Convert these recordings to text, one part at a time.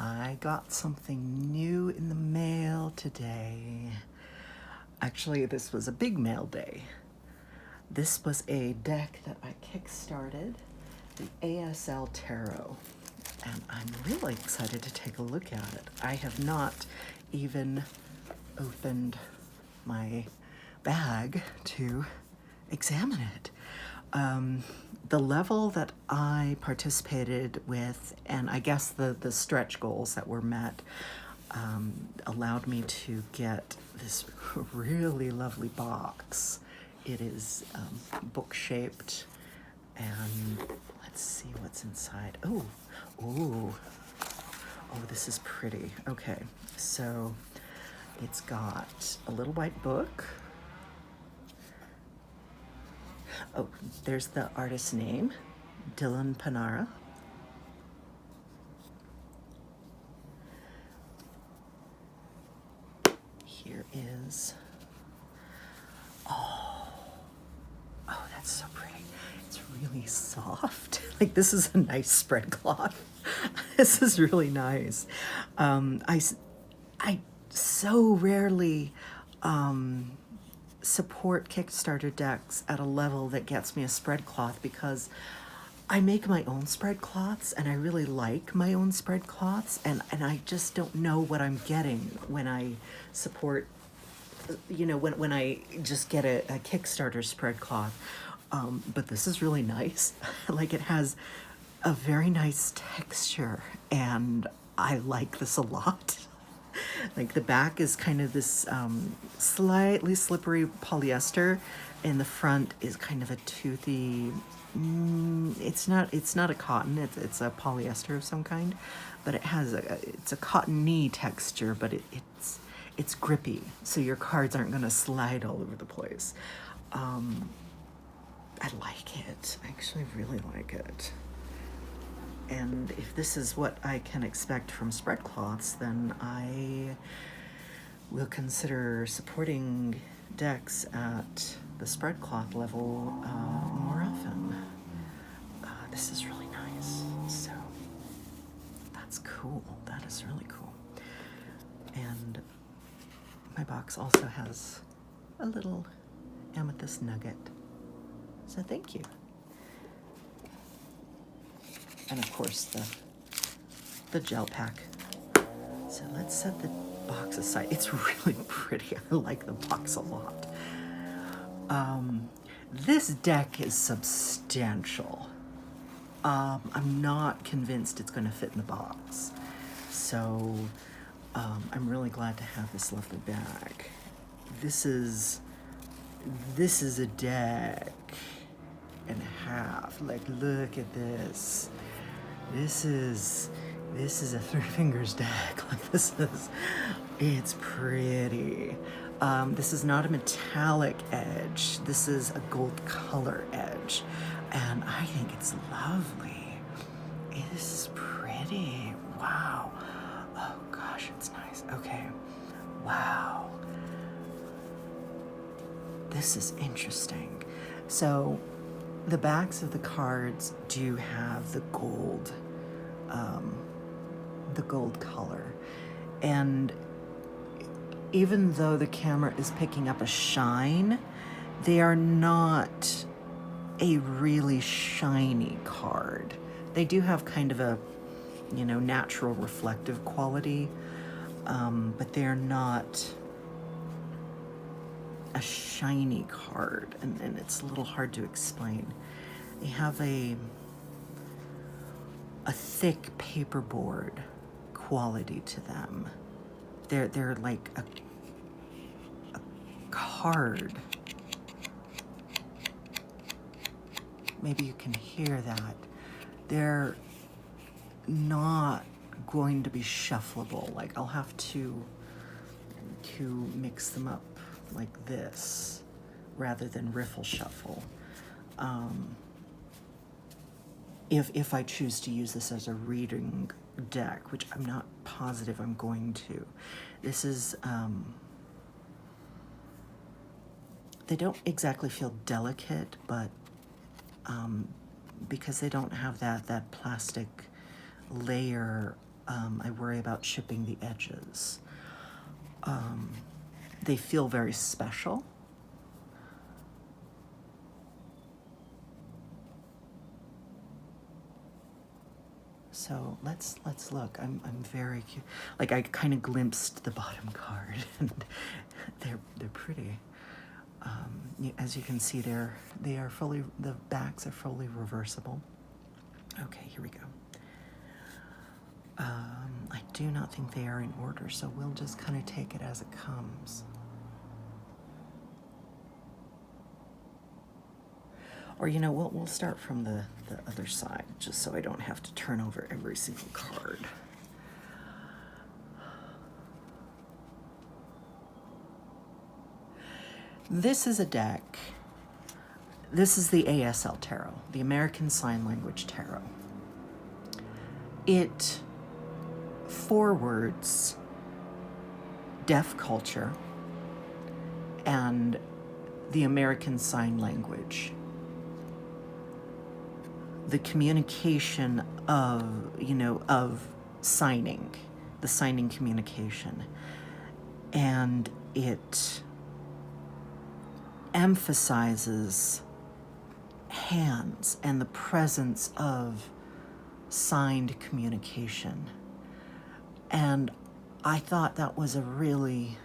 I got something new in the mail today. Actually, this was a big mail day. This was a deck that I kickstarted, the ASL Tarot, and I'm really excited to take a look at it. I have not even opened my bag to examine it. The level that I participated with, and I guess the stretch goals that were met, allowed me to get this really lovely box. It is book-shaped, and let's see what's inside. Oh, this is pretty. Okay, so it's got a little white book. Oh, there's the artist's name, Dylan Panara. Here is, oh, that's so pretty. It's really soft. Like, this is a nice spread cloth. This is really nice. I so rarely support Kickstarter decks at a level that gets me a spread cloth, because I make my own spread cloths and I really like my own spread cloths, and I just don't know what I'm getting when I support, you know, when I just get a Kickstarter spread cloth. But this is really nice. Like, it has a very nice texture and I like this a lot. Like, the back is kind of this slightly slippery polyester, and the front is kind of a toothy, it's not a cotton, it's a polyester of some kind, but it has it's a cottony texture, but it's grippy, so your cards aren't going to slide all over the place. I like it. I actually really like it. And if this is what I can expect from spread cloths, then I will consider supporting decks at the spread cloth level more often. This is really nice. So that's cool. That is really cool. And my box also has a little amethyst nugget. So thank you. And of course the gel pack. So let's set the box aside. It's really pretty. I like the box a lot. This deck is substantial. I'm not convinced it's going to fit in the box. So I'm really glad to have this lovely bag. This is a deck and a half. Like, look at this. This is a Three Fingers deck. Like, it's pretty. This is not a metallic edge. This is a gold color edge. And I think it's lovely. This is pretty. Wow. Oh gosh, it's nice. Okay. Wow. This is interesting. So the backs of the cards do have the gold color. And even though the camera is picking up a shine, they are not a really shiny card. They do have kind of a, you know, natural reflective quality, but they're not a shiny card, and it's a little hard to explain. They have a thick paperboard quality to them. They're like a card. Maybe you can hear that. They're not going to be shuffleable. Like, I'll have to mix them up like this rather than riffle shuffle. If I choose to use this as a reading deck, which I'm not positive I'm going to. This is, they don't exactly feel delicate, but because they don't have that plastic layer I worry about chipping the edges. They feel very special. So let's look. I'm very cute. Like, I kind of glimpsed the bottom card, and they're pretty. As you can see, they are fully, the backs are fully reversible. Okay, here we go. I do not think they are in order, so we'll just kind of take it as it comes. Or, you know, we'll start from the other side, just so I don't have to turn over every single card. This is a deck. This is the ASL Tarot, the American Sign Language Tarot. It forwards deaf culture and the American Sign Language. The communication of, of signing, the signing communication. And it emphasizes hands and the presence of signed communication. And I thought that was a really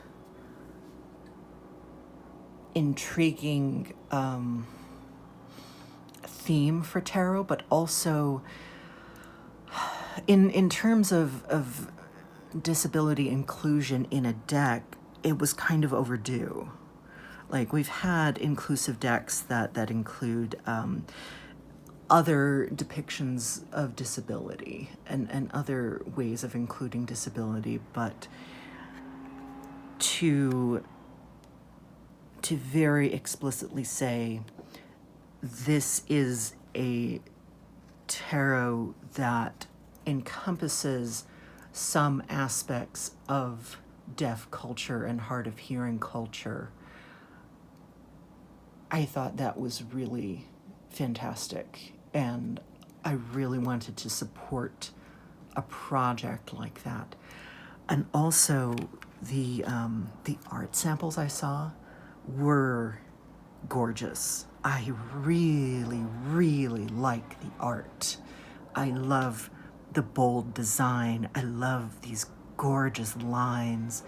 intriguing theme for tarot, but also in terms of disability inclusion in a deck, it was kind of overdue. Like, we've had inclusive decks that include other depictions of disability and other ways of including disability, but to very explicitly say, this is a tarot that encompasses some aspects of deaf culture and hard of hearing culture, I thought that was really fantastic. And I really wanted to support a project like that. And also, the art samples I saw were gorgeous. I really, really like the art. I love the bold design. I love these gorgeous lines.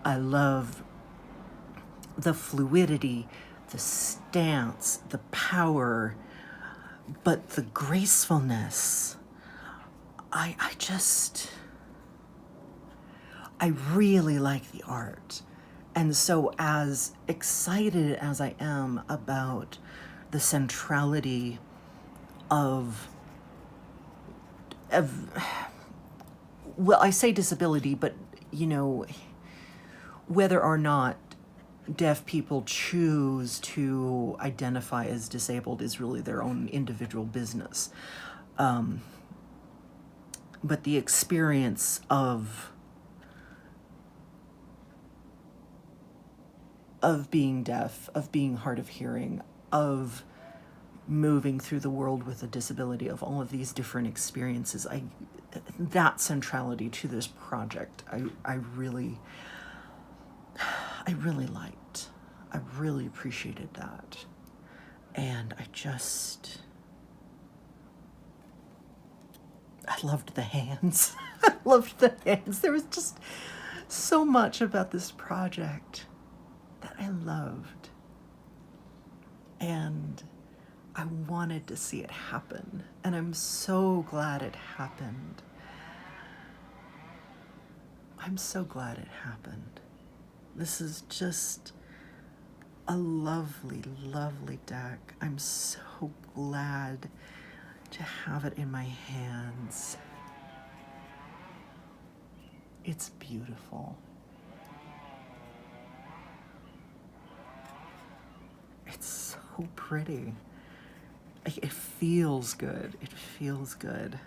I love the fluidity, the stance, the power, but the gracefulness. I really like the art. And so, as excited as I am about the centrality of well, I say disability, but, whether or not deaf people choose to identify as disabled is really their own individual business. But the experience of being deaf, of being hard of hearing, of moving through the world with a disability, of all of these different experiences, that centrality to this project, I really liked. I really appreciated that. And I loved the hands. I loved the hands. There was just so much about this project that I loved. And I wanted to see it happen. And I'm so glad it happened. I'm so glad it happened. This is just a lovely, lovely deck. I'm so glad to have it in my hands. It's beautiful. It's so pretty. It feels good. It feels good.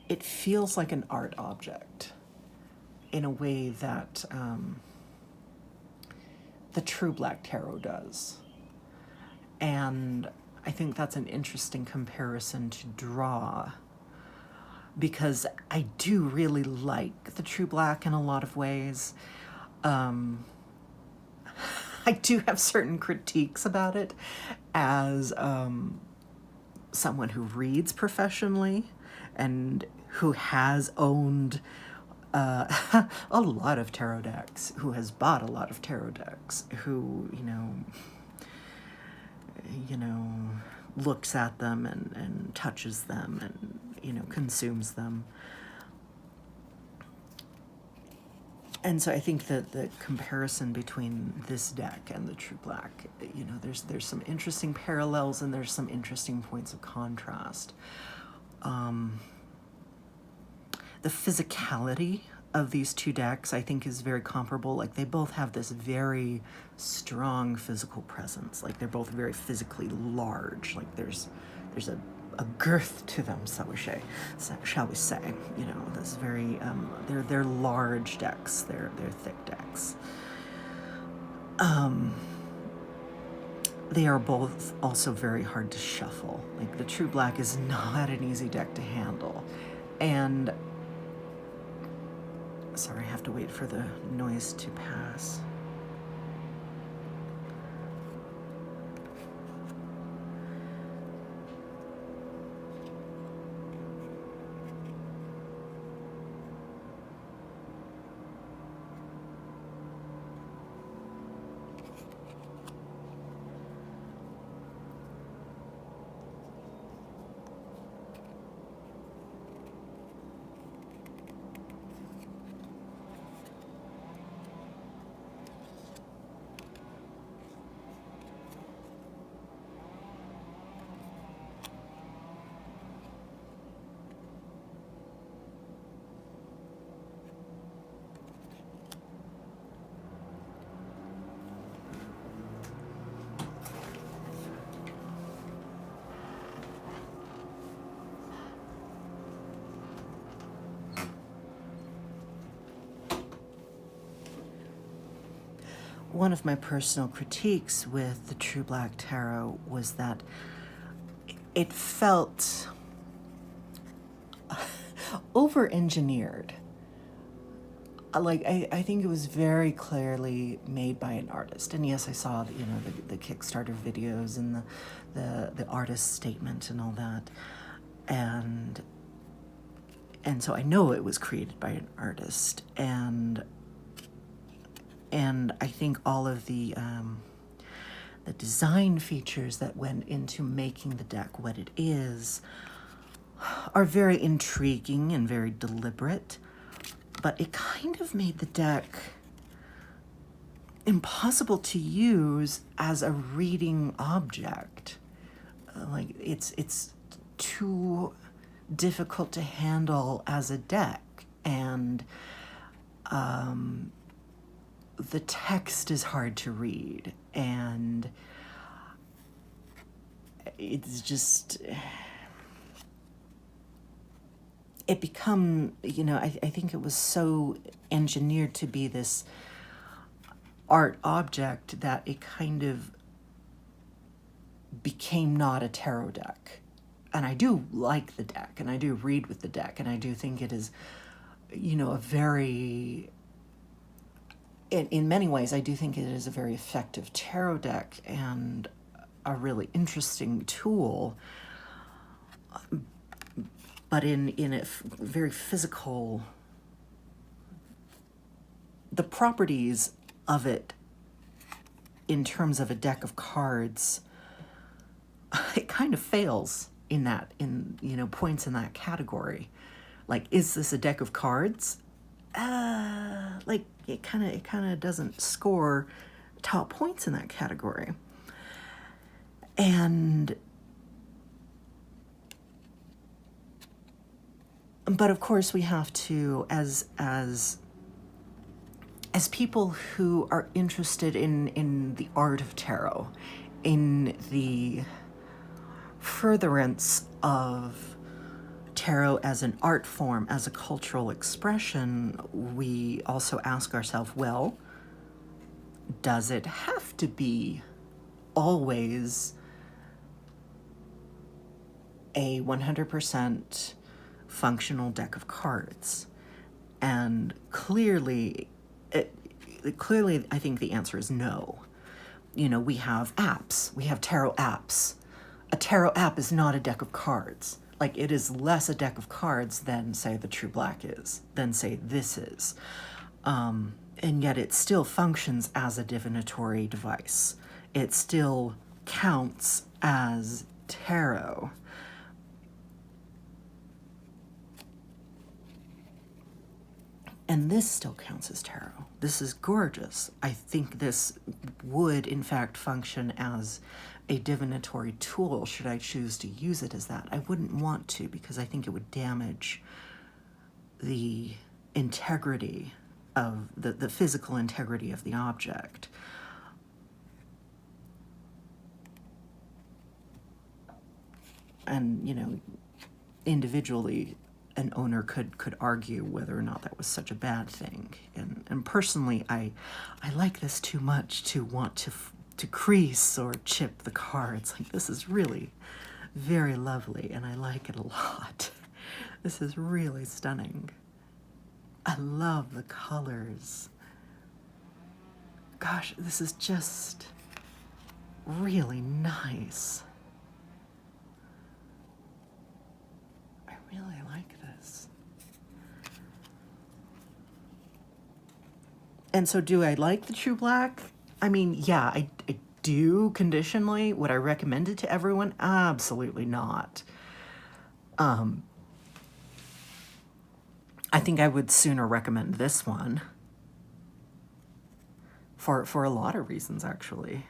It feels like an art object in a way that the True Black Tarot does. And I think that's an interesting comparison to draw, because I do really like the True Black in a lot of ways. I do have certain critiques about it as someone who reads professionally and who has owned a lot of tarot decks, who has bought a lot of tarot decks, who, looks at them and touches them and, consumes them. And so I think that the comparison between this deck and the True Black, there's some interesting parallels and there's some interesting points of contrast. The physicality of these two decks, I think, is very comparable. Like, they both have this very strong physical presence. Like, they're both very physically large. Like, there's a girth to them, shall we say? This very they're large decks. They're thick decks. They are both also very hard to shuffle. Like, the True Black is not an easy deck to handle, and sorry, I have to wait for the noise to pass. One of my personal critiques with the True Black Tarot was that it felt over-engineered. Like, I think it was very clearly made by an artist. And yes, I saw the Kickstarter videos and the artist's statement and all that. And so I know it was created by an artist. And I think all of the design features that went into making the deck what it is are very intriguing and very deliberate, but it kind of made the deck impossible to use as a reading object. Like, it's too difficult to handle as a deck, and the text is hard to read, and it's just, it become, I think it was so engineered to be this art object that it kind of became not a tarot deck. And I do like the deck, and I do read with the deck, and I do think it is, a very, in many ways, I do think it is a very effective tarot deck and a really interesting tool. But in a very physical, the properties of it in terms of a deck of cards, it kind of fails in points in that category. Like, is this a deck of cards? Like, it kind of doesn't score top points in that category. But of course we have to, as people who are interested in the art of tarot, in the furtherance of tarot as an art form, as a cultural expression, we also ask ourselves, well, does it have to be always a 100% functional deck of cards. And clearly, I think the answer is no. You know, we have apps. We have tarot apps. A tarot app is not a deck of cards. Like, it is less a deck of cards than, say, the True Black is, than, say, this is. And yet it still functions as a divinatory device. It still counts as tarot. And this still counts as tarot. This is gorgeous. I think this would, in fact, function as a divinatory tool should I choose to use it as that. I wouldn't want to, because I think it would damage the integrity of the physical integrity of the object. And, you know, individually, an owner could argue whether or not that was such a bad thing. And personally, I like this too much to want to crease or chip the cards. Like, this is really very lovely, and I like it a lot. This is really stunning. I love the colors. Gosh, this is just really nice. I really like this. And so do I like the True Black? I mean, yeah, I do conditionally. Would I recommend it to everyone? Absolutely not. I think I would sooner recommend this one for a lot of reasons, actually.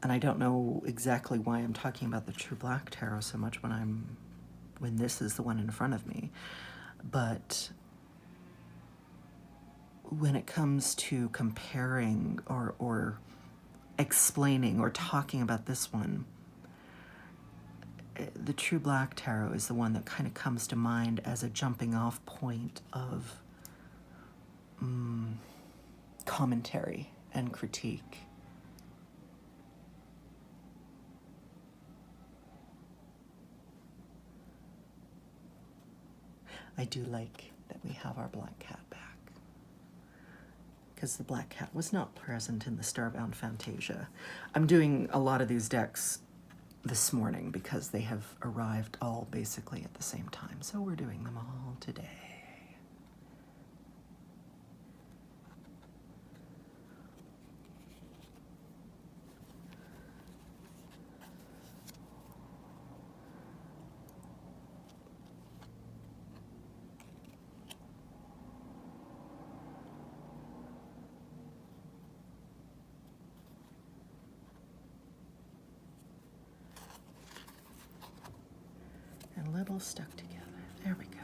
And I don't know exactly why I'm talking about the True Black Tarot so much when this is the one in front of me. But when it comes to comparing or explaining or talking about this one, the True Black Tarot is the one that kind of comes to mind as a jumping off point of commentary and critique. I do like that we have our black cat back, because the black cat was not present in the Starbound Fantasia. I'm doing a lot of these decks this morning because they have arrived all basically at the same time, so we're doing them all today. And a little stuck together. There we go.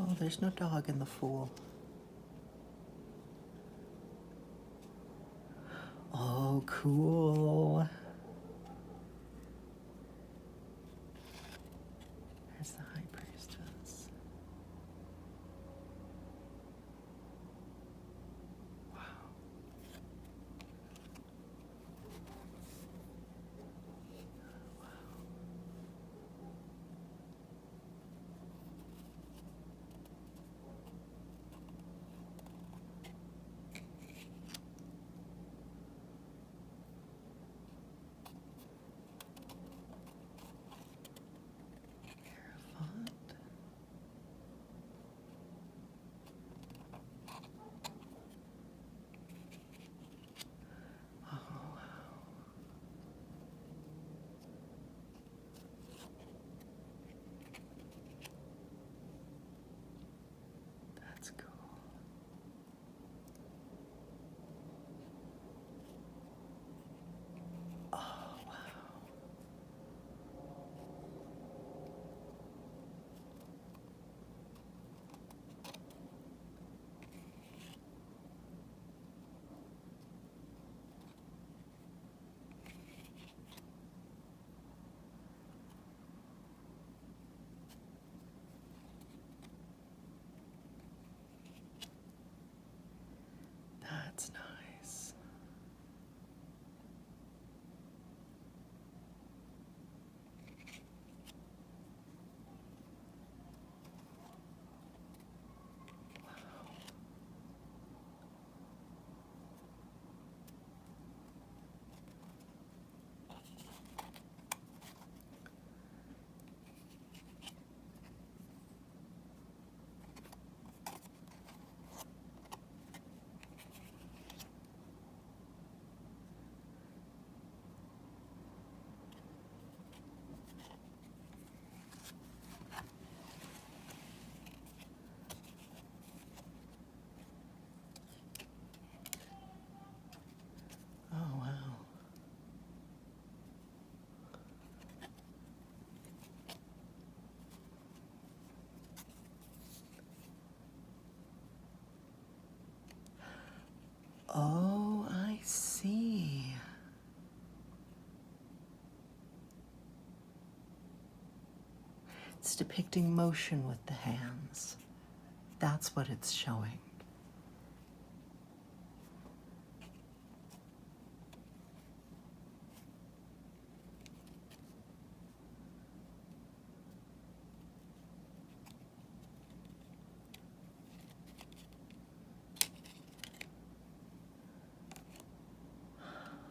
Oh, there's no dog in the Fool. Oh, cool. There's the High Priestess. that's nice. Oh, wow. Oh, I see. It's depicting motion with the hands. That's what it's showing.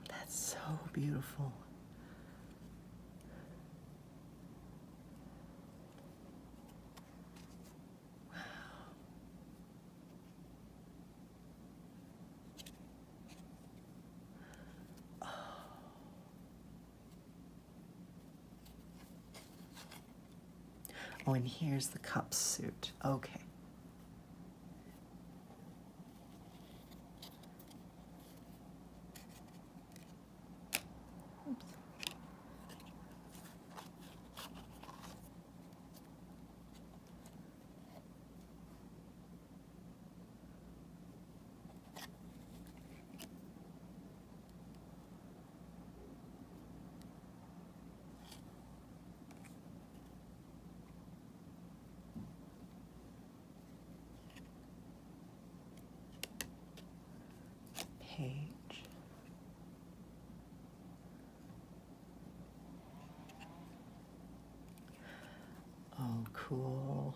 That's so beautiful. Oh, and here's the cup suit. Okay. Oops. Page. Oh, cool.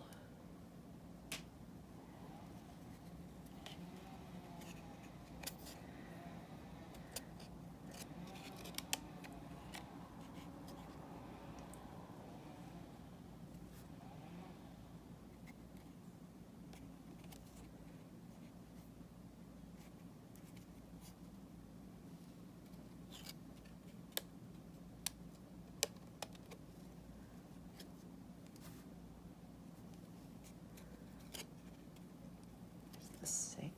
There's the 6.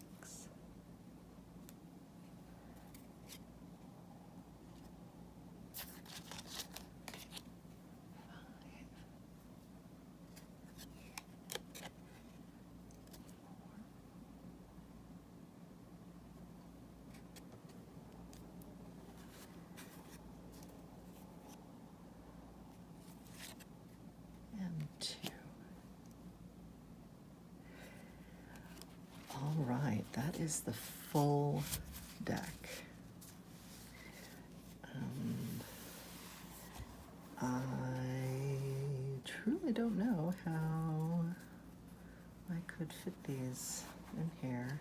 And 2. All right, that is the full deck. I truly don't know how I could fit these in here.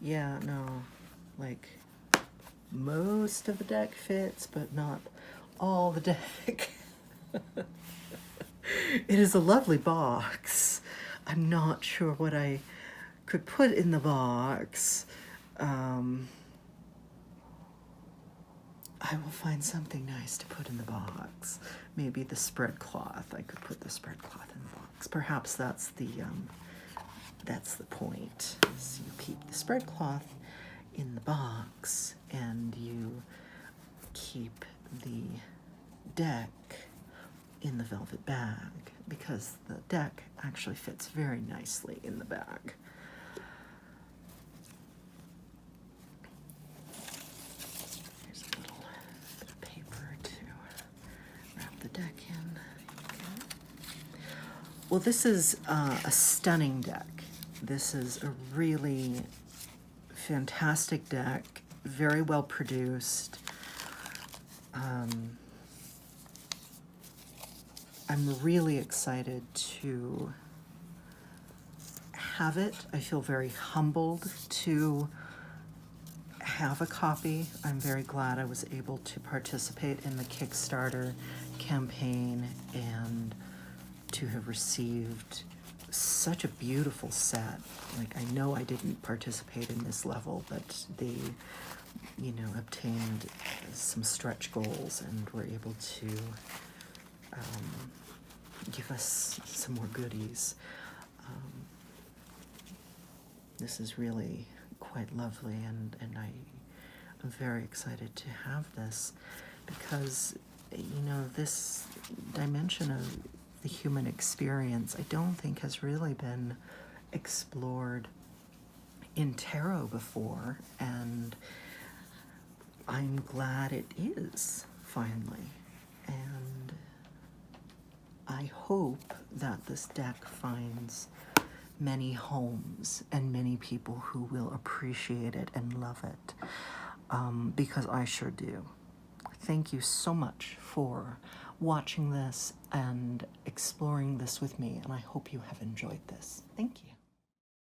Yeah, no, like most of the deck fits, but not all the deck. It is a lovely box. I'm not sure what I could put in the box. I will find something nice to put in the box. Maybe the spread cloth. I could put the spread cloth in the box. Perhaps that's the point. So you keep the spread cloth in the box and you keep the deck in the velvet bag because the deck actually fits very nicely in the bag. Here's a little bit of paper to wrap the deck in. Well, this is a stunning deck. This is a really fantastic deck, very well produced. I'm really excited to have it. I feel very humbled to have a copy. I'm very glad I was able to participate in the Kickstarter campaign and to have received such a beautiful set. Like, I know I didn't participate in this level, but they, you know, obtained some stretch goals and were able to give us some more goodies. This is really quite lovely, and I'm very excited to have this because, you know, this dimension of the human experience I don't think has really been explored in tarot before, and I'm glad it is finally. And I hope that this deck finds many homes and many people who will appreciate it and love it, because I sure do. Thank you so much for watching this and exploring this with me, and I hope you have enjoyed this. Thank you.